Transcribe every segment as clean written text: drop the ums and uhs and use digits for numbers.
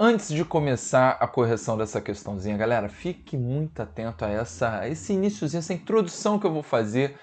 Antes de começar a correção dessa questãozinha, galera, fique muito atento a esse iniciozinho, essa introdução que eu vou fazer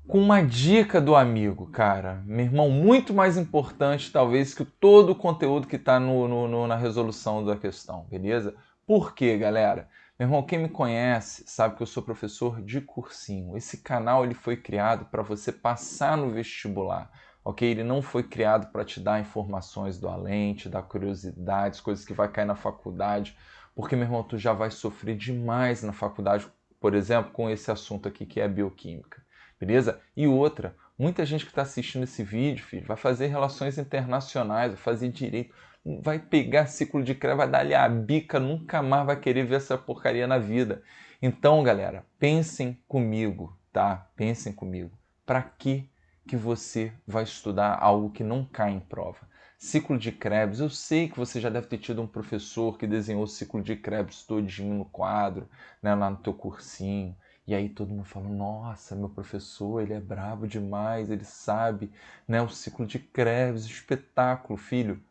com uma dica do amigo, cara. Meu irmão, muito mais importante talvez que todo o conteúdo que está na resolução da questão, beleza? Por quê, galera? Meu irmão, quem me conhece sabe que eu sou professor de cursinho. Esse canal ele foi criado para você passar no vestibular. Ok? Ele não foi criado para te dar informações do além, te dar curiosidades, coisas que vai cair na faculdade, porque, meu irmão, tu já vai sofrer demais na faculdade, por exemplo, com esse assunto aqui que é bioquímica, beleza? E outra, muita gente que está assistindo esse vídeo, filho, vai fazer relações internacionais, vai fazer direito, vai pegar ciclo de Krebs, vai dar-lhe a bica, nunca mais vai querer ver essa porcaria na vida. Então, galera, pensem comigo, tá? Pensem comigo. Para que você vai estudar algo que não cai em prova? Ciclo de Krebs, eu sei que você já deve ter tido um professor que desenhou o ciclo de Krebs todinho no quadro, né, lá no teu cursinho, e aí todo mundo fala, nossa, meu professor, ele é brabo demais, ele sabe, né, o ciclo de Krebs, espetáculo, filho.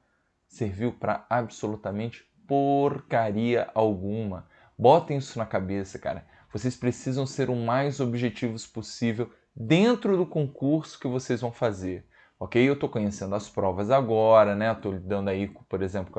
Serviu para absolutamente porcaria alguma. Botem isso na cabeça, cara. Vocês precisam ser o mais objetivos possível dentro do concurso que vocês vão fazer, ok? Eu estou conhecendo as provas agora, né? Estou lidando aí, por exemplo,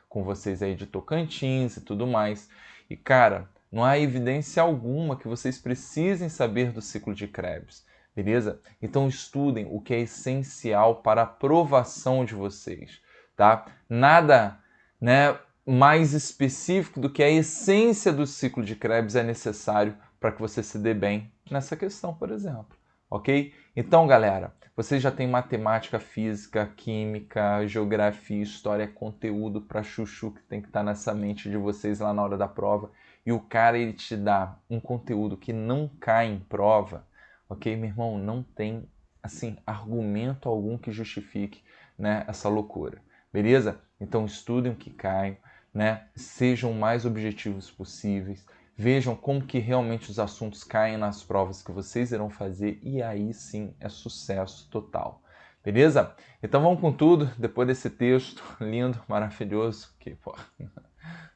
com vocês aí de Tocantins e tudo mais. E, cara, não há evidência alguma que vocês precisem saber do ciclo de Krebs, beleza? Então estudem o que é essencial para a aprovação de vocês, tá? Nada, né, mais específico do que a essência do ciclo de Krebs é necessário para que você se dê bem nessa questão, por exemplo. Ok? Então, galera, vocês já têm matemática, física, química, geografia, história, conteúdo para chuchu que tem que estar nessa mente de vocês lá na hora da prova. E o cara, ele te dá um conteúdo que não cai em prova, ok, meu irmão? Não tem, assim, argumento algum que justifique, né, essa loucura, beleza? Então, estudem o que cai, né? Sejam o mais objetivos possíveis. Vejam como que realmente os assuntos caem nas provas que vocês irão fazer e aí sim é sucesso total. Beleza? Então vamos com tudo, depois desse texto lindo, maravilhoso, que pô,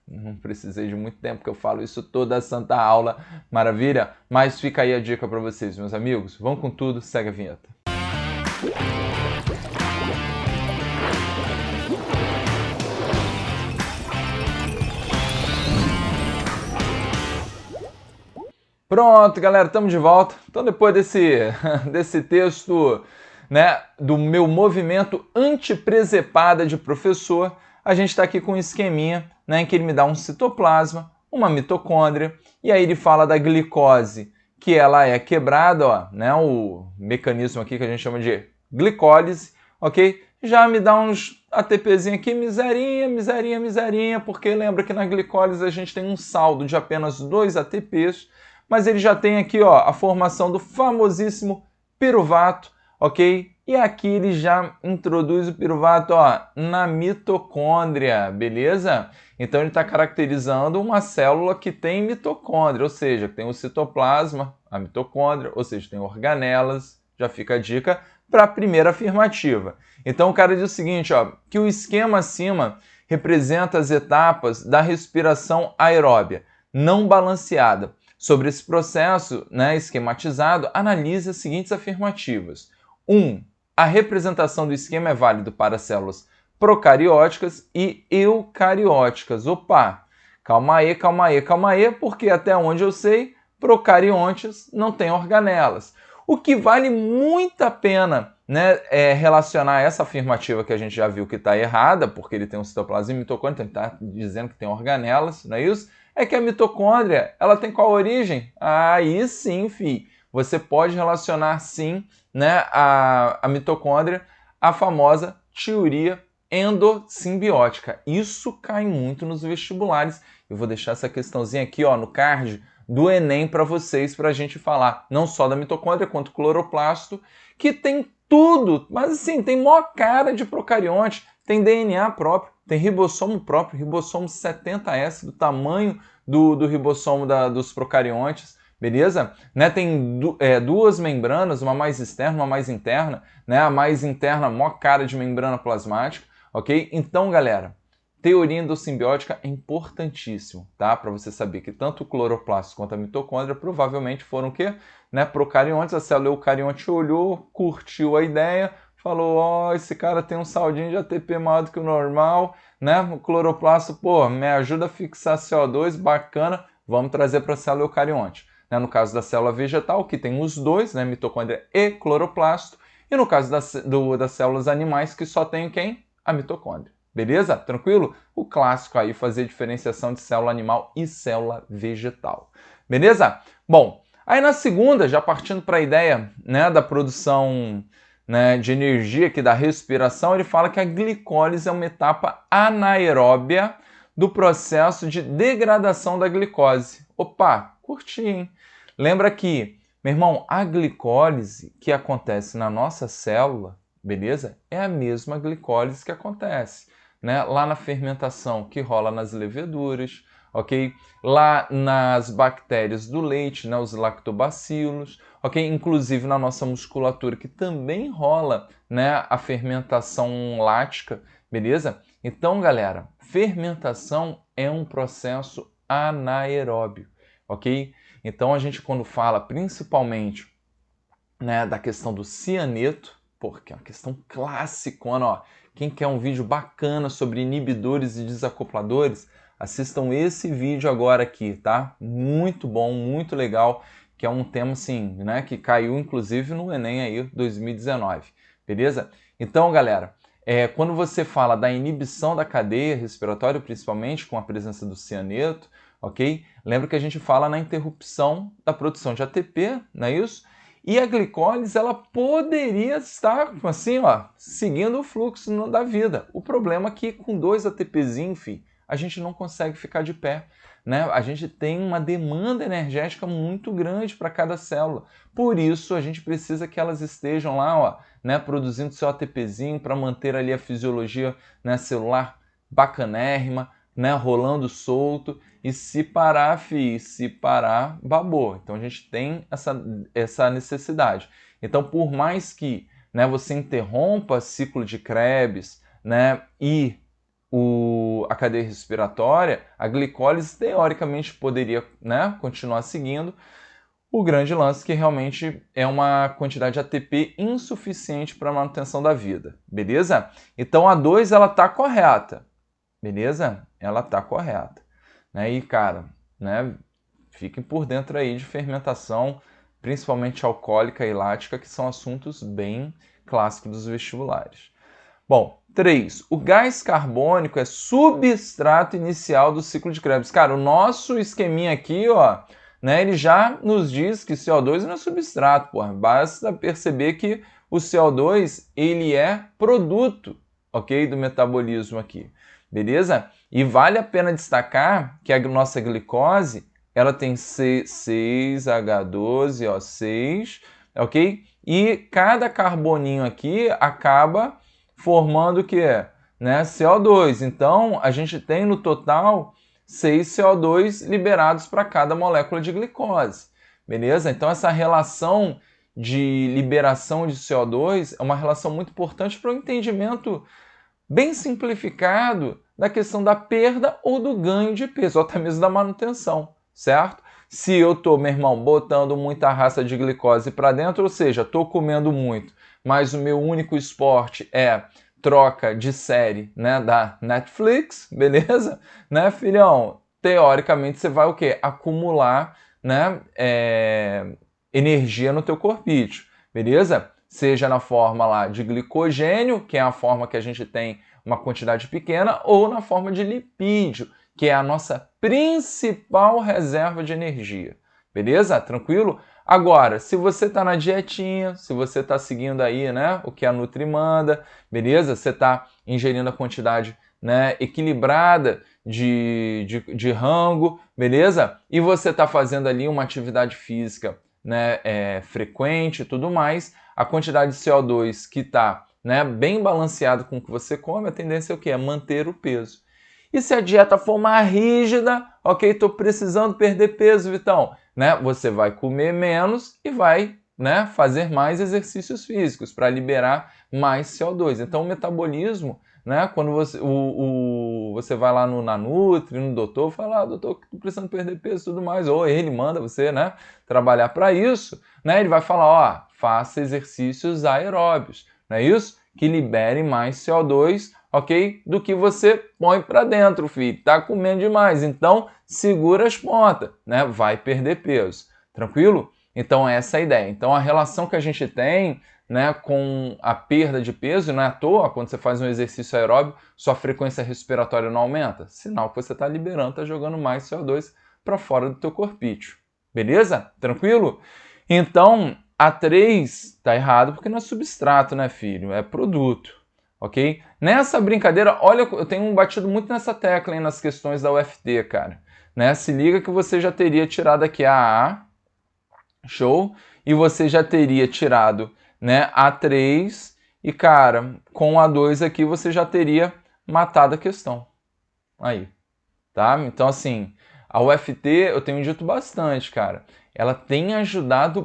não precisei de muito tempo que eu falo isso toda a santa aula, maravilha? Mas fica aí a dica para vocês, meus amigos. Vamos com tudo, segue a vinheta. Pronto, galera, estamos de volta. Então, depois desse texto, né, do meu movimento antipresepada de professor, a gente está aqui com um esqueminha, né, em que ele me dá um citoplasma, uma mitocôndria, e aí ele fala da glicose, que ela é quebrada, ó, né, o mecanismo aqui que a gente chama de glicólise, ok? Já me dá uns ATPzinho aqui, miserinha, porque lembra que na glicólise a gente tem um saldo de apenas 2 ATPs, mas ele já tem aqui, ó, a formação do famosíssimo piruvato, ok? E aqui ele já introduz o piruvato, ó, na mitocôndria, beleza? Então ele está caracterizando uma célula que tem mitocôndria, ou seja, que tem o citoplasma, a mitocôndria, ou seja, tem organelas, já fica a dica para a primeira afirmativa. Então o cara diz o seguinte, ó, que o esquema acima representa as etapas da respiração aeróbia, não balanceada. Sobre esse processo, né, esquematizado, analise as seguintes afirmativas. 1. A representação do esquema é válido para células procarióticas e eucarióticas. Opa, calma aí, porque até onde eu sei, procariontes não têm organelas. O que vale muito a pena, né, é relacionar essa afirmativa que a gente já viu que está errada, porque ele tem um citoplasma e mitocôndria, então ele está dizendo que tem organelas, não é isso? É que a mitocôndria, ela tem qual origem? Aí sim, fi. Você pode relacionar sim, né, a mitocôndria à famosa teoria endossimbiótica. Isso cai muito nos vestibulares. Eu vou deixar essa questãozinha aqui, ó, no card do Enem para vocês, para a gente falar não só da mitocôndria quanto do cloroplasto, que tem tudo, mas assim, tem maior cara de procarionte, tem DNA próprio, tem ribossomo próprio, ribossomo 70S, do tamanho do ribossomo dos procariontes, beleza? Né? Tem duas membranas, uma mais externa, uma mais interna, né? A mais interna, maior cara de membrana plasmática, ok? Então, galera, teoria endossimbiótica é importantíssimo, tá? Para você saber que tanto o cloroplasto quanto a mitocôndria provavelmente foram o quê? Né? Procariontes, a célula eucarionte olhou, curtiu a ideia, falou, ó, esse cara tem um saldinho de ATP maior do que o normal, né? O cloroplasto, pô, me ajuda a fixar CO2, bacana, vamos trazer para a célula eucarionte. Né? No caso da célula vegetal, que tem os dois, né? Mitocôndria e cloroplasto, e no caso das células animais, que só tem quem? A mitocôndria. Beleza? Tranquilo? O clássico aí, fazer diferenciação de célula animal e célula vegetal. Beleza? Bom, aí na segunda, já partindo para a ideia, né, da produção, né, de energia aqui da respiração, ele fala que a glicólise é uma etapa anaeróbia do processo de degradação da glicose. Opa, curti, hein? Lembra que, meu irmão, a glicólise que acontece na nossa célula, beleza? É a mesma glicólise que acontece, né, lá na fermentação que rola nas leveduras, ok? Lá nas bactérias do leite, né, os lactobacilos, ok? Inclusive na nossa musculatura, que também rola, né, a fermentação lática, beleza? Então, galera, fermentação é um processo anaeróbio, ok? Então, a gente quando fala principalmente, né, da questão do cianeto, porque é uma questão clássica, ó. Quem quer um vídeo bacana sobre inibidores e desacopladores, assistam esse vídeo agora aqui, tá? Muito bom, muito legal, que é um tema, assim, né, que caiu, inclusive, no Enem aí, 2019, beleza? Então, galera, quando você fala da inibição da cadeia respiratória, principalmente com a presença do cianeto, ok? Lembra que a gente fala na interrupção da produção de ATP, não é isso? E a glicólise, ela poderia estar, assim, ó, seguindo o fluxo da vida. O problema é que com 2 ATPzinhos, a gente não consegue ficar de pé, né? A gente tem uma demanda energética muito grande para cada célula. Por isso, a gente precisa que elas estejam lá, ó, né, produzindo seu ATPzinho para manter ali a fisiologia, né, celular bacanérrima, né, rolando solto. E se parar, se parar, babou. Então a gente tem essa necessidade. Então, por mais que, né, você interrompa o ciclo de Krebs, né, e a cadeia respiratória, a glicólise teoricamente poderia, né, continuar seguindo. O grande lance é que realmente é uma quantidade de ATP insuficiente para a manutenção da vida. Beleza? Então a 2 ela está correta. Beleza? Ela está correta. Né? E, cara, né, fiquem por dentro aí de fermentação, principalmente alcoólica e lática, que são assuntos bem clássicos dos vestibulares. Bom, 3. O gás carbônico é substrato inicial do ciclo de Krebs. Cara, o nosso esqueminha aqui, ó, né, ele já nos diz que CO2 não é substrato, porra. Basta perceber que o CO2, ele é produto, ok, do metabolismo aqui. Beleza? E vale a pena destacar que a nossa glicose, ela tem 6H12O6, ok? E cada carboninho aqui acaba formando o que? Né? CO2. Então, a gente tem no total 6 CO2 liberados para cada molécula de glicose. Beleza? Então, essa relação de liberação de CO2 é uma relação muito importante para o entendimento bem simplificado da questão da perda ou do ganho de peso, ou até mesmo da manutenção, certo? Se eu estou, meu irmão, botando muita raça de glicose para dentro, ou seja, estou comendo muito, mas o meu único esporte é troca de série, né, da Netflix, beleza? Né, filhão? Teoricamente você vai o quê? Acumular, né, energia no teu corpício, beleza? Seja na forma lá de glicogênio, que é a forma que a gente tem uma quantidade pequena, ou na forma de lipídio, que é a nossa principal reserva de energia. Beleza? Tranquilo? Agora, se você está na dietinha, se você está seguindo aí, né, o que a Nutri manda, beleza? Você está ingerindo a quantidade, né, equilibrada de rango, beleza? E você está fazendo ali uma atividade física, né, frequente e tudo mais, a quantidade de CO2 que está, né, bem balanceada com o que você come, a tendência é o quê? É manter o peso. E se a dieta for mais rígida, ok, estou precisando perder peso, Vitão, né, você vai comer menos e vai, né, fazer mais exercícios físicos para liberar mais CO2. Então o metabolismo, né? Quando você vai lá na Nutri, no doutor, fala, doutor, tô precisando perder peso e tudo mais, ou ele manda você, né, trabalhar para isso, né? Ele vai falar, ó, faça exercícios aeróbios, não é isso? Que libere mais CO2, ok? Do que você põe para dentro, filho. Tá comendo demais, então segura as pontas, né? Vai perder peso, tranquilo? Então essa é a ideia. Então a relação que a gente tem, né, com a perda de peso, não é à toa, quando você faz um exercício aeróbico, sua frequência respiratória não aumenta. Sinal que você está liberando, está jogando mais CO2 para fora do teu corpício. Beleza? Tranquilo? Então, A3 está errado porque não é substrato, né, filho? É produto. Ok? Nessa brincadeira, olha, eu tenho batido muito nessa tecla aí nas questões da UFT, cara. Né? Se liga que você já teria tirado aqui a AA, show? E você já teria tirado, né, A3 e, cara, com a 2 aqui você já teria matado a questão. Aí, tá? Então, assim, a UFT eu tenho dito bastante, cara. Ela tem ajudado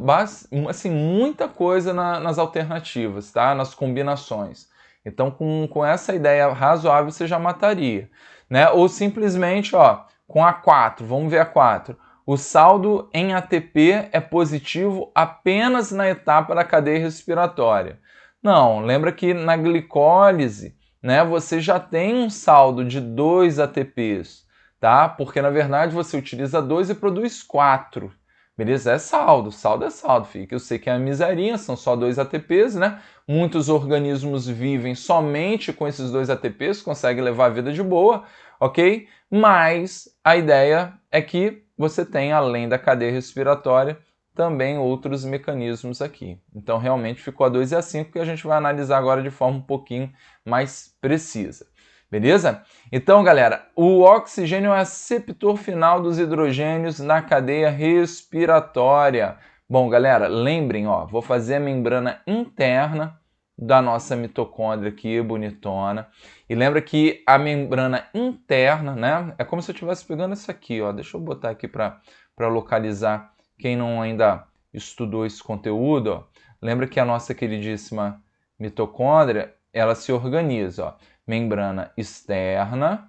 assim, muita coisa nas alternativas, tá? Nas combinações. Então, com essa ideia razoável, você já mataria. Né? Ou simplesmente, ó, com a 4, vamos ver a 4. O saldo em ATP é positivo apenas na etapa da cadeia respiratória. Não, lembra que na glicólise, né, você já tem um saldo de 2 ATPs, tá? Porque na verdade você utiliza 2 e produz 4. Beleza? É saldo é saldo, filho. Eu sei que é uma miserinha, são só 2 ATPs, né? Muitos organismos vivem somente com esses 2 ATPs, conseguem levar a vida de boa, ok? Mas a ideia é que você tem, além da cadeia respiratória, também outros mecanismos aqui. Então, realmente ficou a 2 e a 5 que a gente vai analisar agora de forma um pouquinho mais precisa. Beleza? Então, galera, o oxigênio é o aceptor final dos hidrogênios na cadeia respiratória. Bom, galera, lembrem, ó, vou fazer a membrana interna da nossa mitocôndria aqui, bonitona. E lembra que a membrana interna, né, é como se eu estivesse pegando isso aqui, ó. Deixa eu botar aqui para localizar quem não ainda estudou esse conteúdo, ó. Lembra que a nossa queridíssima mitocôndria, ela se organiza, ó. Membrana externa,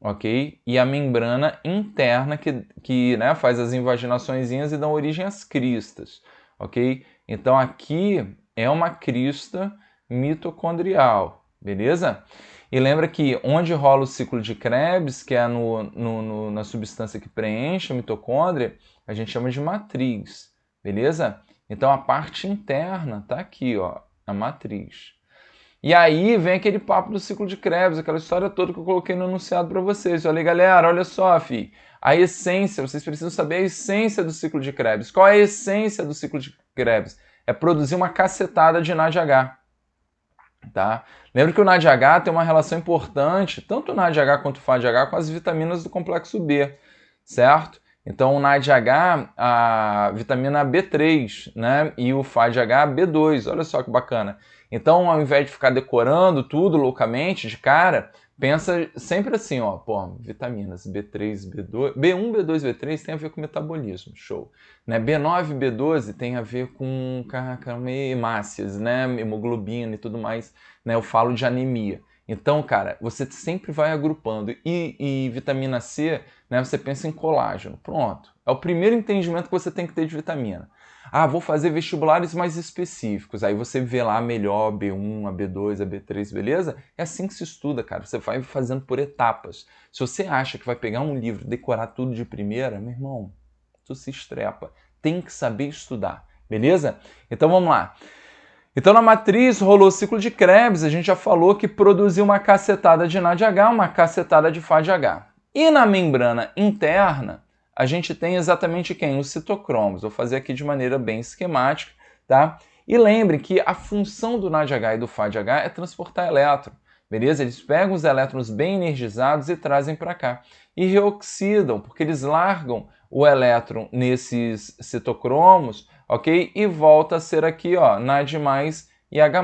ok? E a membrana interna que né, faz as invaginaçõezinhas e dão origem às cristas, ok? Então aqui é uma crista mitocondrial, beleza? E lembra que onde rola o ciclo de Krebs, que é na substância que preenche a mitocôndria, a gente chama de matriz, beleza? Então a parte interna tá aqui, ó, a matriz. E aí vem aquele papo do ciclo de Krebs, aquela história toda que eu coloquei no enunciado para vocês. Eu falei, galera, olha só, a essência, vocês precisam saber a essência do ciclo de Krebs. Qual é a essência do ciclo de Krebs? É produzir uma cacetada de NADH. Tá? Lembra que o NADH tem uma relação importante, tanto o NADH quanto o FADH, com as vitaminas do complexo B, certo? Então o NADH, a vitamina B3, né? E o FADH, B2, olha só que bacana. Então, ao invés de ficar decorando tudo loucamente de cara, pensa sempre assim, ó, pô, vitaminas B3, B2, B1, B2, B3 tem a ver com metabolismo, show. Né? B9, B12 tem a ver com hemácias, né? Hemoglobina e tudo mais, né? Eu falo de anemia. Então, cara, você sempre vai agrupando. E vitamina C, né? Você pensa em colágeno. Pronto. É o primeiro entendimento que você tem que ter de vitamina. Ah, vou fazer vestibulares mais específicos. Aí você vê lá melhor a B1, a B2, a B3, beleza? É assim que se estuda, cara. Você vai fazendo por etapas. Se você acha que vai pegar um livro e decorar tudo de primeira, meu irmão, tu se estrepa. Tem que saber estudar, beleza? Então vamos lá. Então na matriz rolou o ciclo de Krebs, a gente já falou que produziu uma cacetada de NADH, uma cacetada de FADH. E na membrana interna, a gente tem exatamente quem? Os citocromos. Vou fazer aqui de maneira bem esquemática, tá? E lembrem que a função do NADH e do FADH é transportar elétron, beleza? Eles pegam os elétrons bem energizados e trazem para cá. E reoxidam, porque eles largam o elétron nesses citocromos, ok? E volta a ser aqui, ó, NAD+, e H+.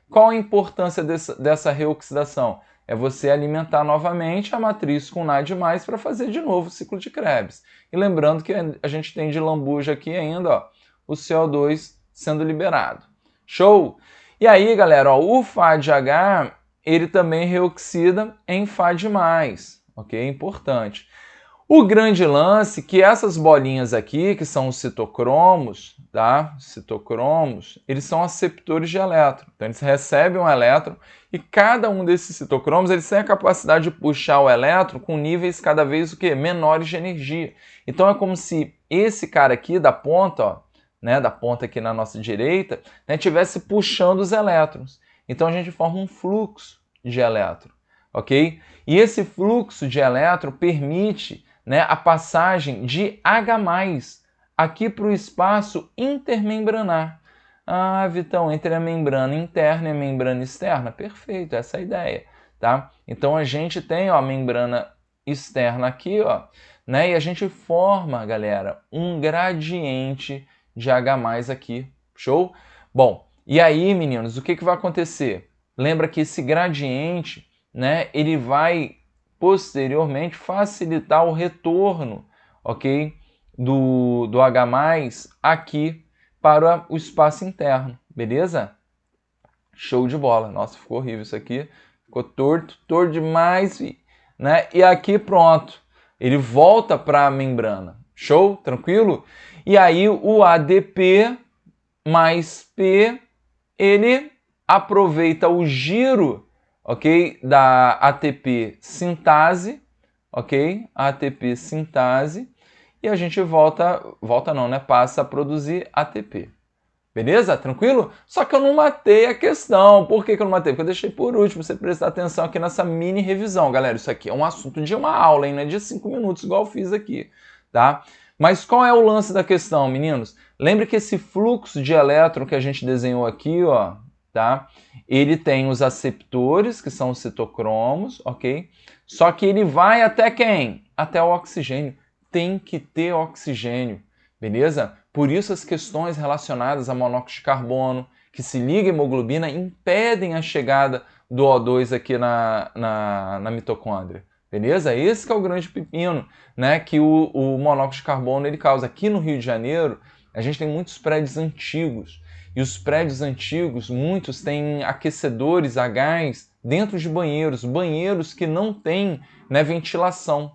Qual a importância dessa reoxidação? É você alimentar novamente a matriz com NAD+, para fazer de novo o ciclo de Krebs. E lembrando que a gente tem de lambuja aqui ainda, ó, o CO2 sendo liberado. Show? E aí, galera, ó, o FADH, ele também reoxida em Fá+, ok? Importante. O grande lance é que essas bolinhas aqui, que são os citocromos, tá? Citocromos, eles são aceptores de elétron. Então, eles recebem um elétron e cada um desses citocromos, eles têm a capacidade de puxar o elétron com níveis cada vez o quê? Menores de energia. Então, é como se esse cara aqui da ponta, ó, né, da ponta aqui na nossa direita, né, estivesse puxando os elétrons. Então, a gente forma um fluxo de elétron, ok? E esse fluxo de elétron permite, né, a passagem de H+, aqui para o espaço intermembranar. Ah, Vitão, entre a membrana interna e a membrana externa? Perfeito, essa é a ideia, tá? Então a gente tem, ó, a membrana externa aqui, ó, né, e a gente forma, galera, um gradiente de H+ aqui, show? Bom, e aí, meninos, o que vai acontecer? Lembra que esse gradiente, né, ele vai posteriormente facilitar o retorno, ok, do H+ aqui para o espaço interno, beleza? Show de bola. Nossa, ficou horrível isso aqui. Ficou torto demais, né? E aqui pronto, ele volta para a membrana. Show? Tranquilo? E aí o ADP mais P, ele aproveita o giro, ok, da ATP sintase, ok, ATP sintase, e a gente volta não, né, passa a produzir ATP. Beleza? Tranquilo? Só que eu não matei a questão. Por que eu não matei? Porque eu deixei por último, você prestar atenção aqui nessa mini revisão. Galera, isso aqui é um assunto de uma aula, hein? Não é de 5 minutos, igual eu fiz aqui, tá? Mas qual é o lance da questão, meninos? Lembre que esse fluxo de elétron que a gente desenhou aqui, ó, tá? Ele tem os aceptores, que são os citocromos, ok? Só que ele vai até quem? Até o oxigênio. Tem que ter oxigênio, beleza? Por isso as questões relacionadas a monóxido de carbono, que se liga à hemoglobina, impedem a chegada do O2 aqui na mitocôndria. Beleza? Esse que é o grande pepino, né, que o monóxido de carbono ele causa. Aqui no Rio de Janeiro, a gente tem muitos prédios antigos. E os prédios antigos, muitos têm aquecedores a gás dentro de banheiros que não têm, né, ventilação.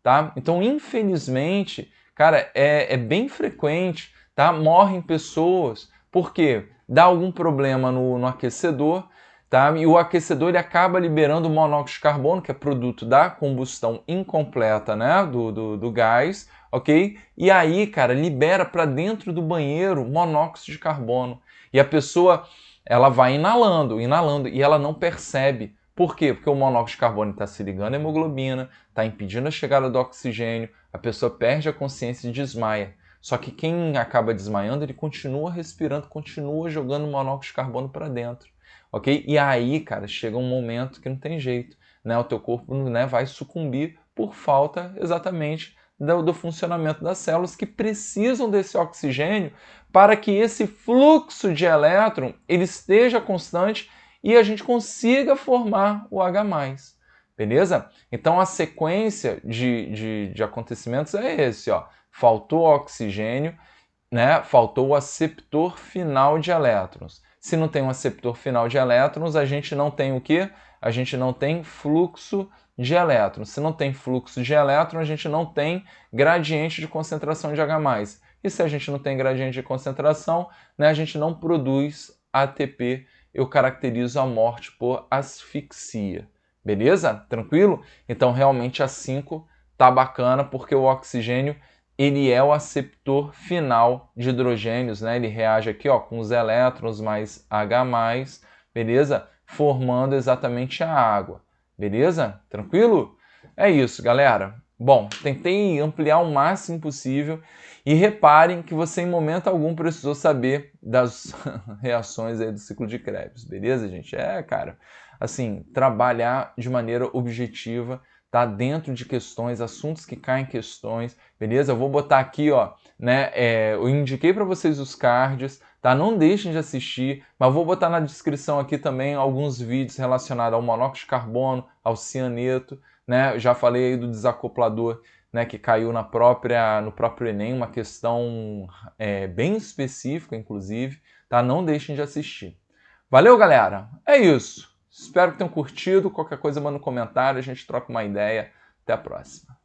Tá? Então, infelizmente, cara, é bem frequente, tá? Morrem pessoas, porque dá algum problema no aquecedor, tá? E o aquecedor ele acaba liberando monóxido de carbono, que é produto da combustão incompleta, né? Do gás, ok? E aí, cara, libera para dentro do banheiro monóxido de carbono. E a pessoa, ela vai inalando, e ela não percebe. Por quê? Porque o monóxido de carbono está se ligando à hemoglobina, está impedindo a chegada do oxigênio, a pessoa perde a consciência e desmaia. Só que quem acaba desmaiando, ele continua respirando, continua jogando monóxido de carbono para dentro, ok? E aí, cara, chega um momento que não tem jeito, né? O teu corpo, né, vai sucumbir por falta exatamente do funcionamento das células que precisam desse oxigênio para que esse fluxo de elétron ele esteja constante e a gente consiga formar o H+. Beleza? Então a sequência de acontecimentos é esse, ó. Faltou oxigênio, né? Faltou o aceptor final de elétrons. Se não tem um aceptor final de elétrons, a gente não tem o quê? A gente não tem fluxo de elétrons. Se não tem fluxo de elétrons, a gente não tem gradiente de concentração de H+. E se a gente não tem gradiente de concentração, né, a gente não produz ATP. Eu caracterizo a morte por asfixia. Beleza? Tranquilo? Então, realmente, a 5 tá bacana, porque o oxigênio ele é o aceptor final de hidrogênios, né? Ele reage aqui, ó, com os elétrons mais H+, beleza? Formando exatamente a água. Beleza? Tranquilo? É isso, galera. Bom, tentei ampliar o máximo possível e reparem que você em momento algum precisou saber das reações aí do ciclo de Krebs, beleza, gente? Cara, assim, trabalhar de maneira objetiva, tá? Dentro de questões, assuntos que caem em questões, beleza? Eu vou botar aqui, ó, né? Eu indiquei para vocês os cards, tá? Não deixem de assistir, mas vou botar na descrição aqui também alguns vídeos relacionados ao monóxido de carbono, ao cianeto, né? Eu já falei aí do desacoplador, né, que caiu no próprio Enem, uma questão bem específica, inclusive, tá? Não deixem de assistir. Valeu, galera! É isso! Espero que tenham curtido. Qualquer coisa, manda um comentário, a gente troca uma ideia. Até a próxima.